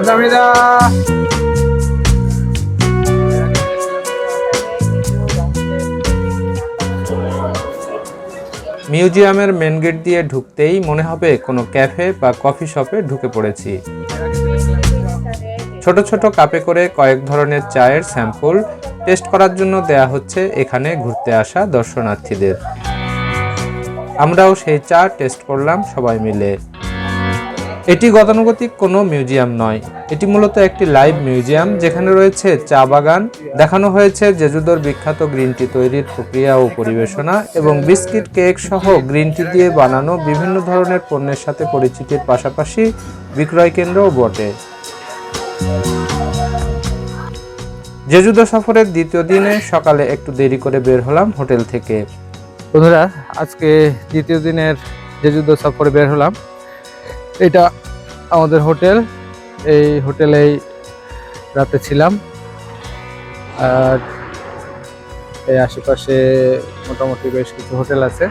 감사합니다. মিউজিয়ামের main gate দিয়ে ঢুকতেই মনে হবে কোনো ক্যাফে বা কফি শপে ঢুকে পড়েছি। ছোট ছোট কাপে করে কয়েক ধরনের চায়ের স্যাম্পল টেস্ট করার জন্য দেয়া হচ্ছে এখানে ঘুরতে আসা দর্শনার্থীদের। আমরাও সেই চা টেস্ট করলাম সবাই মিলে। এটি গতানুগতিক কোনো মিউজিয়াম নয়, এটি মূলত একটি লাইভ মিউজিয়াম যেখানে রয়েছে চা বাগান, দেখানো হয়েছে জেজুদোর বিখ্যাত গ্রিন টি তৈরির প্রক্রিয়া ও পরিবেশনা এবং বিস্কিট, কেক সহ গ্রিন টি দিয়ে বানানো বিভিন্ন ধরনের পণ্যের সাথে পরিচিতির পাশাপাশি বিক্রয় কেন্দ্রও বটে। জেজুদো সফরের দ্বিতীয় দিনে সকালে একটু দেরি করে বের হলাম হোটেল থেকে। বন্ধুরা, আজকে দ্বিতীয় দিনের জেজুদো সফরে বের হলাম। এটা আমাদের হোটেল, এই হোটেলেই রাতে ছিলাম। আর এই আশেপাশে মোটামুটি বেশ কিছু হোটেল আছে।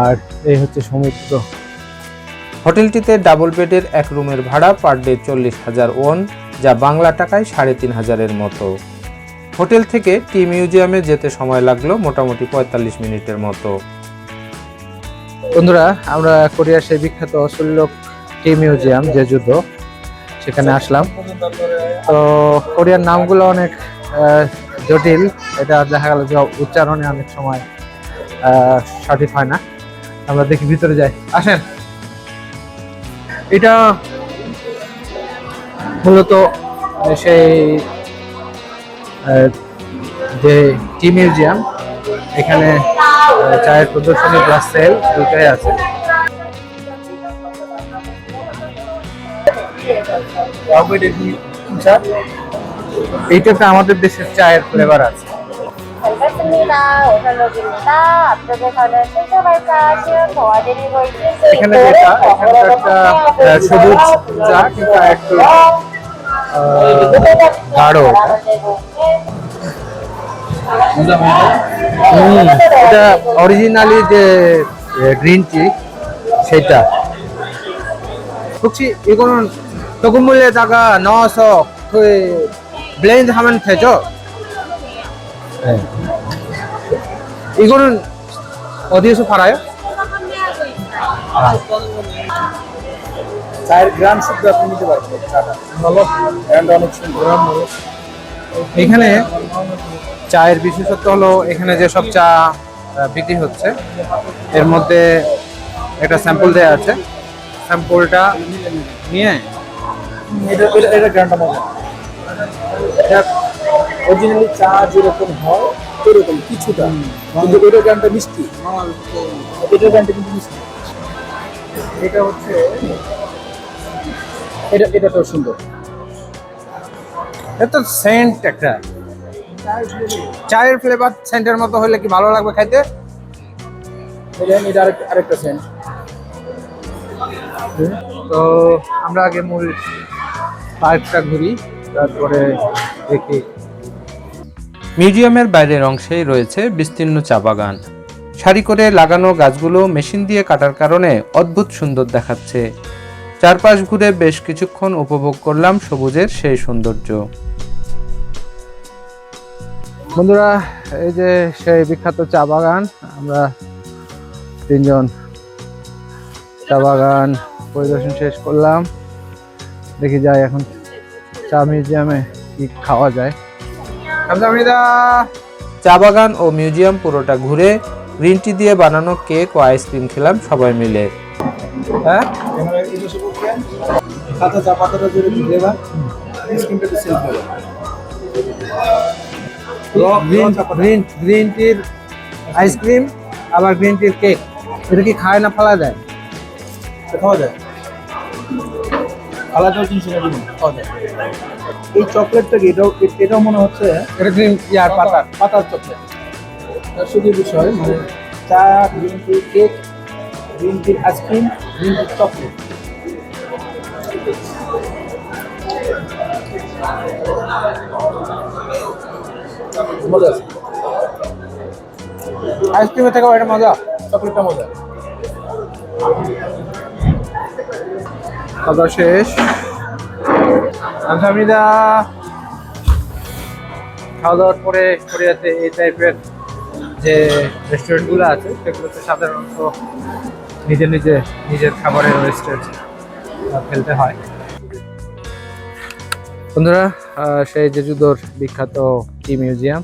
আর এই হচ্ছে সমুদ্র। হোটেলটিতে ডাবল বেডের এক রুমের ভাড়া পার ডে 40,000 ওয়ান, যা বাংলা টাকায় 3,500-এর মতো। হোটেল থেকে টি মিউজিয়ামে যেতে সময় লাগলো মোটামুটি 45 মিনিটের মতো। বন্ধুরা, আমরা কোরিয়ার সেই বিখ্যাত অসুল্লক টি মিউজিয়াম জেজুদো, সেখানে আসলাম। তো কোরিয়ার নামগুলো অনেক জটিল, এটা দেখা গেল যে উচ্চারণে অনেক সময় সঠিক হয় না। আমরা দেখি ভিতরে যাই, আসেন। এটা মূলত সেই যে টি মিউজিয়াম, এখানে চায়ের প্রদর্শনী প্লাস সেল দুটোই আছে। এইটাতে আমাদের দেশের চায়ের ফ্লেভার আছে। এখানে যেটা একটা সবুজ চা, কিন্তু একটু গাঢ়। এটা অরিজিনালি যে গ্রিন টি সেটা 혹시 이거는 소금물에다가 넣어서 그 블렌드 하면 되죠? 네. 이거는 어디에서 팔아요? চায়ের গ্রাম শুদ্ধ আপনি নিতে পারবেন। ভালো ব্র্যান্ড, অনেক সুন্দর। এখানে চায়ের বিশেষত্ব হলো এখানে যে সব চা বিক্রি হচ্ছে এর মধ্যে একটা স্যাম্পল দেয়া আছে। স্যাম্পলটা নিয়ে এটা গ্রান্ডটা মজা। এটা অরিজিনালি চা যেরকম হয় এরকম কিছুটা, কিন্তু এটা গ্রান্ডটা মিষ্টি, এটা গ্রান্ডটা কিন্তু মিষ্টি। এটা হচ্ছে এটা তো সুন্দর। এটা সেন্ট, একটা চায়ের ফ্লেভার সেন্টের মতো হলে কি ভালো লাগবে খাইতে। এটা আরেকটা সেন্ট। তো আমরা আগে মূল পার্কটা ঘুরি, তারপরে দেখি। মিউজিয়ামের বাইরের অংশেই রয়েছে বিস্তীর্ণ চা বাগান। সারি করে লাগানো গাছগুলো মেশিন দিয়ে কাটার কারণে অদ্ভুত সুন্দর দেখাচ্ছে। চারপাশ ঘুরে বেশ কিছুক্ষণ উপভোগ করলাম সবুজের সেই সৌন্দর্য। বন্ধুরা, এই যে সেই বিখ্যাত চা বাগান, আমরা তিনজন চা বাগান পরিদর্শন শেষ করলাম। দেখি যাই এখন চা মিউজিয়ামে কি খাওয়া যায়। চা বাগান ও মিউজিয়াম পুরোটা ঘুরে গ্রিন টি দিয়ে বানানো কেক ও আইসক্রিম খেলাম সবাই মিলে। হ্যাঁ, কাঁচা চা পাতাটা জুড়ে ফ্লেভার, আইসক্রিমটা সেলফ গ্রিন টির আইসক্রিম আবার গ্রিন টির কেক। এটা কি খায় না ফালা দেয়? খাওয়া যায়, আলাদা জিনিস খাওয়া যায়। এই চকলেটটাকে এটাও মনে হচ্ছে এটা গ্রিন ইয়ার পাতার চকলেট। তার শুধু বিষয় মানে চা, গ্রিন টি কেক, গ্রিন টির আইসক্রিম, গ্রিন টির চকলেট। মজা আছে, আইসক্রিমের থেকেও এটা মজা, চকলেটটা মজা। খাওয়া শেষ, আলহামদুলিল্লাহ, খাওয়া দাওয়ার পরে কোরিয়াতে এই টাইপের যে রেস্টুরেন্টগুলো আছে সেগুলোতে সাধারণত নিজের খাবারের ওয়েস্টেজ ফেলতে হয়। বন্ধুরা, সেই জেজুদোর বিখ্যাত টি মিউজিয়াম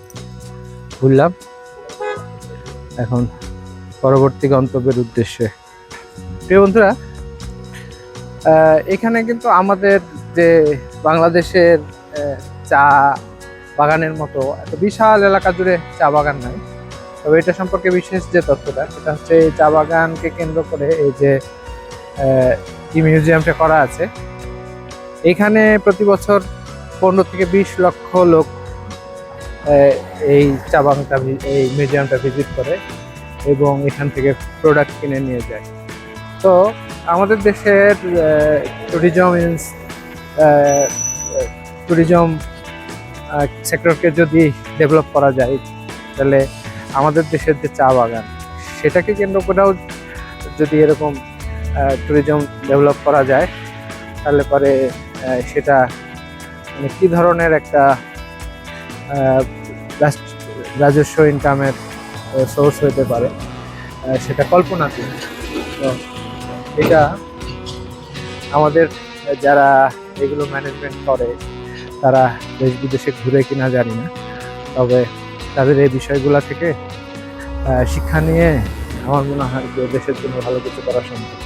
ঘুরলাম, এখন পরবর্তী গন্তব্যের উদ্দেশ্যে। প্রিয় বন্ধুরা, এখানে কিন্তু আমাদের যে বাংলাদেশের চা বাগানের মতো এত বিশাল এলাকা জুড়ে চা বাগান নাই। তবে এটা সম্পর্কে বিশেষ যে তথ্যটা, সেটা হচ্ছে এই চা বাগানকে কেন্দ্র করে এই যে টি মিউজিয়ামটা করা আছে। এখানে প্রতি বছর 15 থেকে 20 লক্ষ লোক এই চা বাগানটা এই মিউজিয়ামটা ভিজিট করে এবং এখান থেকে প্রোডাক্ট কিনে নিয়ে যায়। তো আমাদের দেশের ট্যুরিজম সেক্টরকে যদি ডেভেলপ করা যায়, তাহলে আমাদের দেশের যে চা বাগান সেটাকে কেন্দ্র করেও যদি এরকম ট্যুরিজম ডেভেলপ করা যায়, তাহলে পরে সেটা মানে কী ধরনের একটা রাজস্ব ইনকামের সোর্স হতে পারে সেটা কল্পনাতীত। তো এটা আমাদের যারা এগুলো ম্যানেজমেন্ট করে তারা দেশ বিদেশে ঘুরে কিনা জানি না, তবে তাদের এই বিষয়গুলো থেকে শিক্ষা নিয়ে আমার মনে হয় যে দেশের জন্য ভালো কিছু করা সম্ভব।